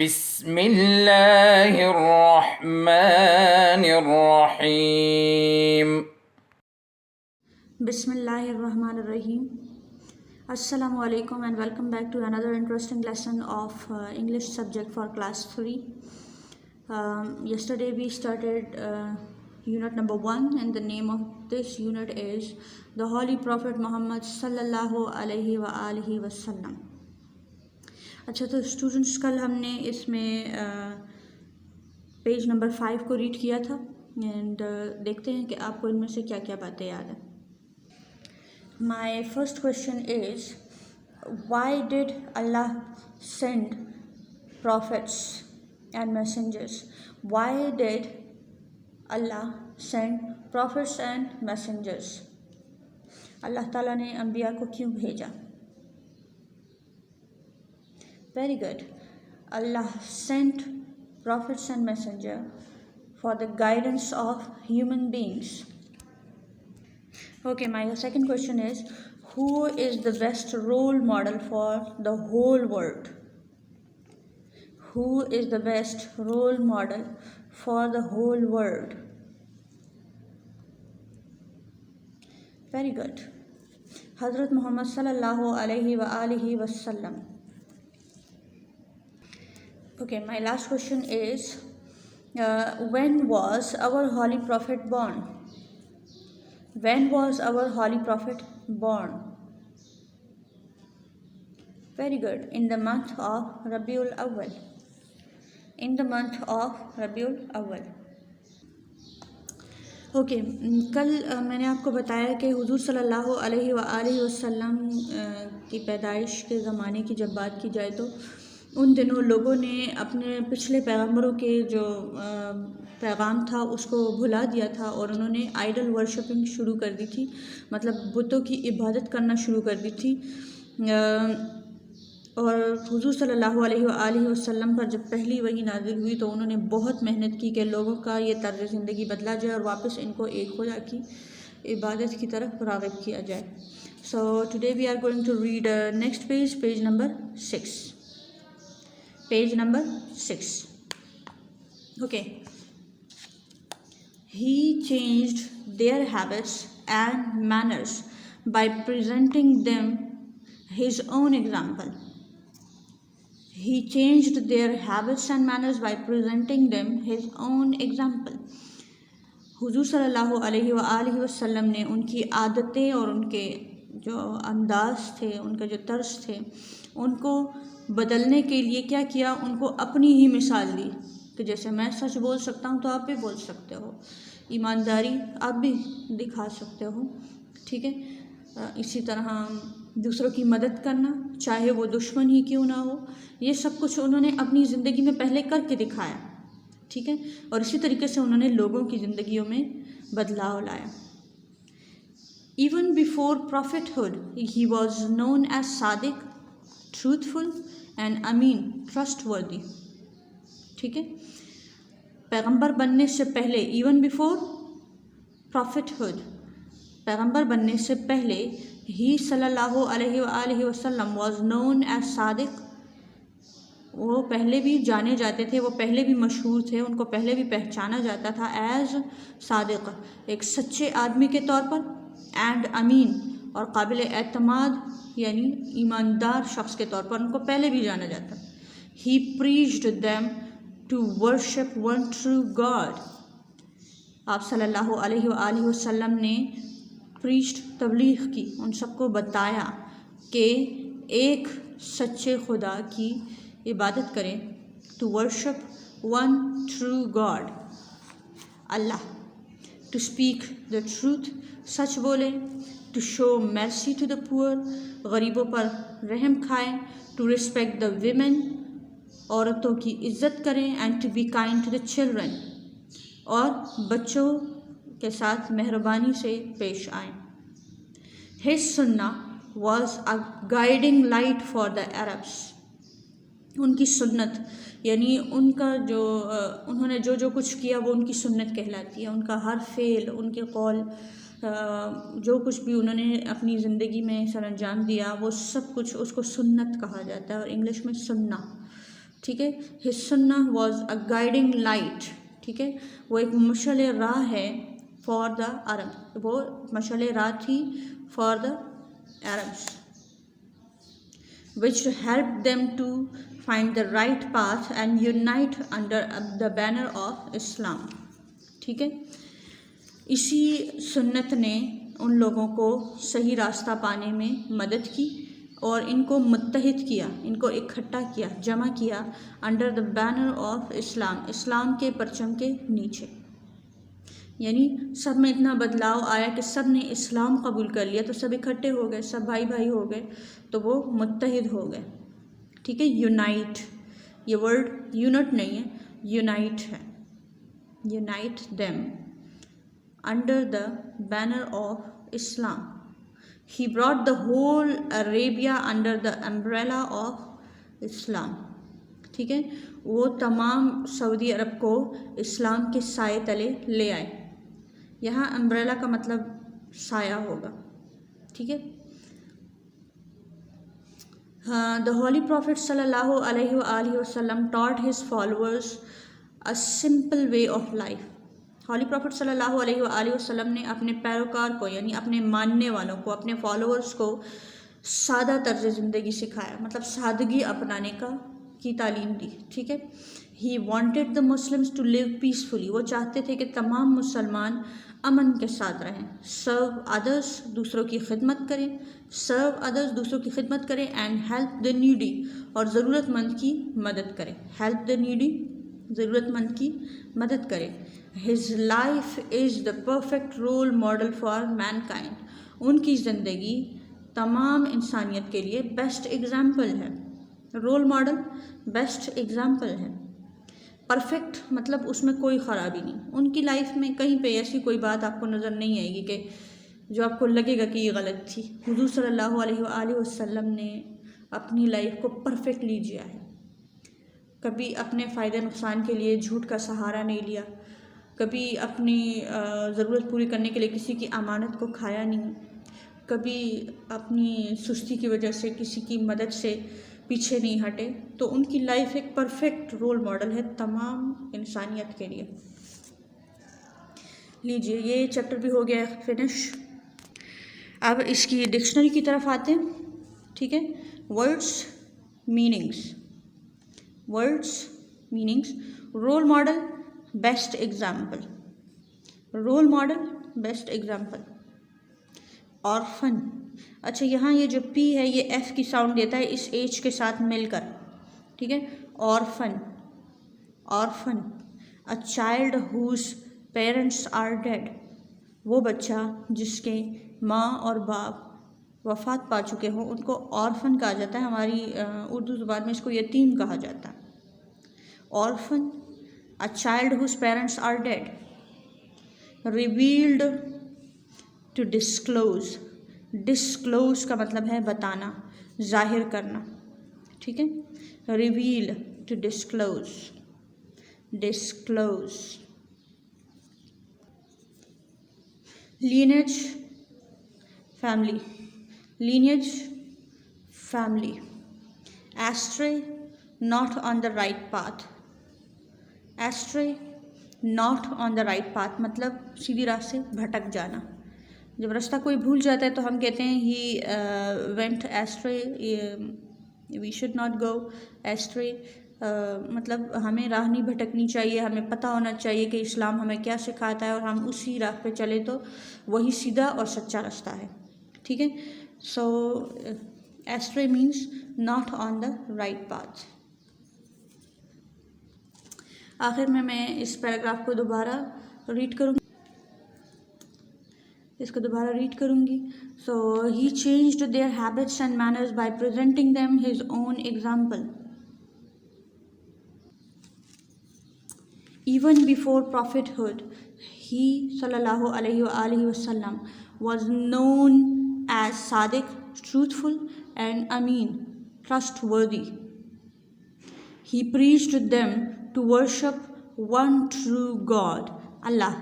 بسم اللہ الرحمن الرحیم. بسم اللہ الرحمن الرحیم. Assalamu alaikum and welcome back to another interesting lesson of English subject for class 3. Yesterday we started unit number 1 and the name of this unit is the Holy Prophet Muhammad sallallahu alaihi wa alihi wasallam. اچھا تو students کل ہم نے اس میں page number 5 کو red کیا تھا and دیکھتے ہیں کہ آپ کو ان میں سے کیا کیا باتیں یاد ہیں. My first question is why did Allah send prophets and messengers. Why did Allah send prophets and messengers. اللہ تعالیٰ نے انبیاء کو کیوں بھیجا؟ Very good. Allah sent prophets and messenger for the guidance of human beings. Okay, my second question is, who is the best role model for the whole world? Who is the best role model for the whole world? Very good. Hazrat Muhammad sallallahu alaihi wa alihi wasallam. Okay, my last question is, when was our Holy Prophet born? When was our Holy Prophet born? Very good. In the month of Rabiul Awwal. In the month of Rabiul Awwal. Okay کل میں نے آپ کو بتایا کہ حضور صلی اللہ علیہ وآلہ وسلم کی پیدائش کے زمانے کی جب بات کی جائے تو ان دنوں لوگوں نے اپنے پچھلے پیغمبروں کے جو پیغام تھا اس کو بھلا دیا تھا اور انہوں نے آئیڈل ورشپنگ شروع کر دی تھی، مطلب بتوں کی عبادت کرنا شروع کر دی تھی. اور حضور صلی اللہ علیہ وآلہ وسلم پر جب پہلی وحی نازل ہوئی تو انہوں نے بہت محنت کی کہ لوگوں کا یہ طرز زندگی بدلا جائے اور واپس ان کو ایک خدا کی عبادت کی طرف راغب کیا جائے. So today we are going to read next page, page number 6. Page number 6. Okay. He changed their habits and manners by presenting them his own example. He changed their habits and manners by presenting them his own example. حضور صلی اللہ علیہ وآلہ وسلم نے ان کی عادتیں اور ان کے جو انداز تھے، ان کے جو طرز تھے، ان کو بدلنے کے لیے کیا کیا؟ ان کو اپنی ہی مثال دی کہ جیسے میں سچ بول سکتا ہوں تو آپ بھی بول سکتے ہو، ایمانداری آپ بھی دکھا سکتے ہو، ٹھیک ہے. اسی طرح دوسروں کی مدد کرنا چاہے وہ دشمن ہی کیوں نہ ہو، یہ سب کچھ انہوں نے اپنی زندگی میں پہلے کر کے دکھایا، ٹھیک ہے. اور اسی طریقے سے انہوں نے لوگوں کی زندگیوں میں بدلاؤ لایا. Even before prophethood, he was known as Sadiq, truthful and Amin, trustworthy. ٹھیک ہے. پیغمبر بننے سے پہلے ایون بیفور prophethood، پیغمبر بننے سے پہلے ہی صلی اللہ علیہ وآلہ وسلم was known as صادق. وہ پہلے بھی جانے جاتے تھے، وہ پہلے بھی مشہور تھے، ان کو پہلے بھی پہچانا جاتا تھا ایز صادق، ایک سچے آدمی کے طور پر، اینڈ امین، اور قابل اعتماد یعنی ایماندار شخص کے طور پر ان کو پہلے بھی جانا جاتا. He preached them to worship one true God. آپ صلی اللہ علیہ وآلہ وسلم نے پریچڈ، تبلیغ کی، ان سب کو بتایا کہ ایک سچے خدا کی عبادت کریں. To worship one true God، Allah. To speak the truth، سچ بولیں. To show mercy to the poor، غریبوں پر رحم کھائیں. To respect the women، عورتوں کی عزت کریں. And to be kind to the children، اور بچوں کے ساتھ مہربانی سے پیش آئیں. His sunnah was a guiding light for the Arabs. ان کی سنت یعنی ان کا جو انہوں نے جو کچھ کیا وہ ان کی سنت کہلاتی ہے. ان کا ہر فعل، ان کے قول، جو کچھ بھی انہوں نے اپنی زندگی میں سر انجام دیا وہ سب کچھ اس کو سنت کہا جاتا ہے، اور انگلش میں سننا. ٹھیک ہے. his sunnah was a guiding light. ٹھیک ہے, وہ ایک مشعل راہ ہے فار دا عرب, وہ مشعل راہ تھی for the Arabs, which helped them to find the right path and unite under the banner of Islam. ٹھیک ہے, اسی سنت نے ان لوگوں کو صحیح راستہ پانے میں مدد کی اور ان کو متحد کیا, ان کو اکٹھا کیا, جمع کیا انڈر دا بینر آف اسلام, اسلام کے پرچم کے نیچے. یعنی سب میں اتنا بدلاؤ آیا کہ سب نے اسلام قبول کر لیا تو سب اکٹھے ہو گئے, سب بھائی بھائی ہو گئے, تو وہ متحد ہو گئے. ٹھیک ہے, یونائٹ, یہ ورڈ یونٹ نہیں ہے, یونائٹ ہے, unite them under the banner of Islam. He brought the whole Arabia under the umbrella of Islam. ٹھیک ہے, وہ تمام سعودی عرب کو اسلام کے سائے تلے لے آئے. یہاں امبریلا کا مطلب سایہ ہوگا. ٹھیک ہے. The Holy Prophet sallallahu alaihi wa wasallam taught his followers a simple way of life. Holy prophet صلی اللہ علیہ وآلہ وسلم نے اپنے پیروکار کو, یعنی اپنے ماننے والوں کو, اپنے فالوورز کو سادہ طرز زندگی سکھایا, مطلب سادگی اپنانے کی تعلیم دی. ٹھیک ہے. He wanted the Muslims to live peacefully, وہ چاہتے تھے کہ تمام مسلمان امن کے ساتھ رہیں. سرو ادرس, دوسروں کی خدمت کریں, سرو ادرس, دوسروں کی خدمت کریں, اینڈ ہیلپ دا نیڈی, اور ضرورت مند کی مدد کریں. ہیلپ دا نیڈی, ضرورت مند کی مدد کریں. His life is the perfect role model for mankind. ان کی زندگی تمام انسانیت کے لیے بیسٹ ایگزامپل ہے. رول ماڈل بیسٹ ایگزامپل ہے. پرفیکٹ مطلب اس میں کوئی خرابی نہیں. ان کی لائف میں کہیں پہ ایسی کوئی بات آپ کو نظر نہیں آئے گی کہ جو آپ کو لگے گا کہ یہ غلط تھی. حضور صلی اللہ علیہ وآلہ وسلم نے اپنی لائف کو پرفیکٹلی جیا ہے. کبھی اپنے فائدہ نقصان کے لیے جھوٹ کا سہارا نہیں لیا, کبھی اپنی ضرورت پوری کرنے کے لیے کسی کی امانت کو کھایا نہیں, کبھی اپنی سستی کی وجہ سے کسی کی مدد سے پیچھے نہیں ہٹے. تو ان کی لائف ایک پرفیکٹ رول ماڈل ہے تمام انسانیت کے لیے. لیجئے, یہ چیپٹر بھی ہو گیا فنش. اب اس کی ڈکشنری کی طرف آتے ہیں. ٹھیک ہے. Words, meanings, words, meanings. Role model, best example, role model, best example. Orphan, اچھا یہاں یہ جو پی ہے یہ ایف کی ساؤنڈ دیتا ہے اس ایچ کے ساتھ مل کر. ٹھیک ہے. Orphan, orphan. A child whose parents are dead, وہ بچہ جس کے ماں اور باپ وفات پا چکے ہوں ان کو آرفن کہا جاتا ہے. ہماری اردو زبان میں اس کو یتیم کہا جاتا ہے. Orphan, a child whose parents are dead. Revealed, to disclose. Disclose کا مطلب ہے بتانا, ظاہر کرنا. ٹھیک ہے. Reveal, to disclose. Disclose. Lineage, family. Lineage, family. Astray, not on the right path. Astray, not on the right path, مطلب سیدھی راہ سے بھٹک جانا. جب راستہ کوئی بھول جاتا ہے تو ہم کہتے ہیں he went astray, we should not go astray. مطلب ہمیں راہ نہیں بھٹکنی چاہیے, ہمیں پتہ ہونا چاہیے کہ اسلام ہمیں کیا سکھاتا ہے اور ہم اسی راہ پہ چلے تو وہی سیدھا اور سچا راستہ ہے. ٹھیک ہے. So astray means not on the right path. آخر میں اس پیراگراف کو دوبارہ ریڈ کروں گی. So he changed their habits and manners by presenting them his own example. Even before prophethood, he صلی اللہ علیہ وآلہ وسلم was known as Sadiq, truthful and ameen, trustworthy. He preached them to worship one true God, Allah,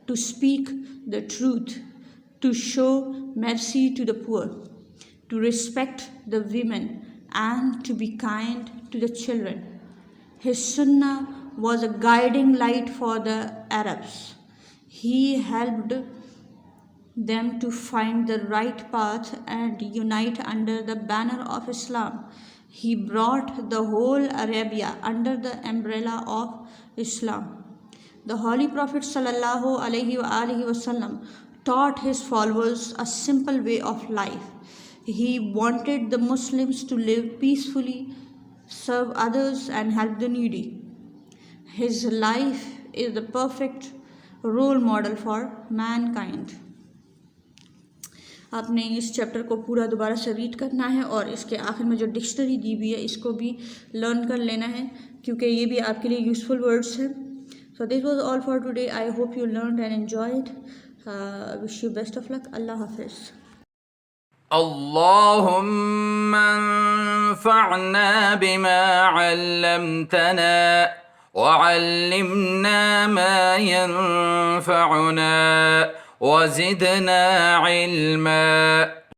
to speak the truth, to show mercy to the poor, to respect the women, and to be kind to the children, His sunnah was a guiding light for the Arabs. He helped them to find the right path and unite under the banner of Islam. He brought the whole Arabia under the umbrella of Islam. The Holy Prophet sallallahu alaihi wasallam taught his followers a simple way of life. He wanted the Muslims to live peacefully, serve others, and help the needy. His life is the perfect role model for mankind. آپ نے اس chapter کو پورا دوبارہ سے red کرنا ہے اور اس کے آخر میں جو ڈکشنری دی ہوئی ہے اس کو بھی لرن کر لینا ہے کیونکہ یہ بھی آپ کے لیے یوزفل ورڈس ہیں. So this was all for today. I hope you learned and enjoyed. Wish you best of luck. اللہ حافظ. اللهم انفعنا بما علمتنا وعلمنا ما ينفعنا وزدنا علما.